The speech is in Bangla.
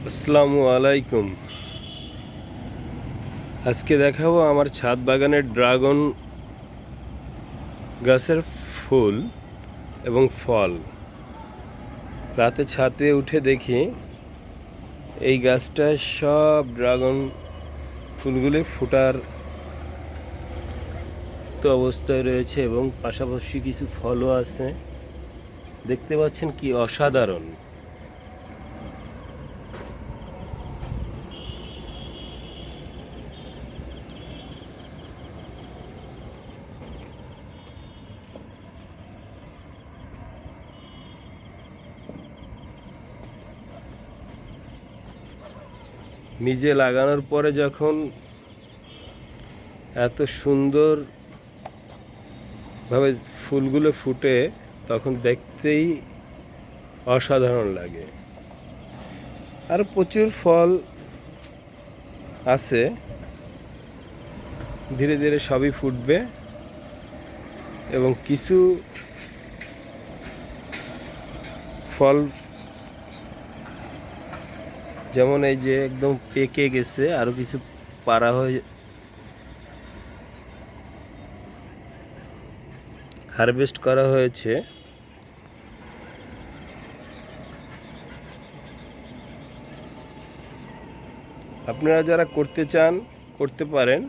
আসসালামু আলাইকুম। আজকে দেখাবো আমার ছাদ বাগানের ড্রাগন গাছের ফুল এবং ফল। রাতে ছাদে উঠে দেখি এই গাছটায় সব ড্রাগন ফুলগুলি ফুটার তো অবস্থায় রয়েছে এবং পাশাপাশি কিছু ফলও আছে। দেখতে পাচ্ছেন কি অসাধারণ। নিজে লাগানোর পরে যখন এত সুন্দর ভাবে ফুলগুলো ফুটে তখন দেখতেই অসাধারণ লাগে। আর প্রচুর ফল আছে, ধীরে ধীরে সবই ফুটবে এবং কিছু ফল যেমন এই যে একদম পেকে গেছে, আরো কিছু পাড়া হয়ে হারভেস্ট করা হয়েছে। আপনারা যারা করতে চান করতে পারেন।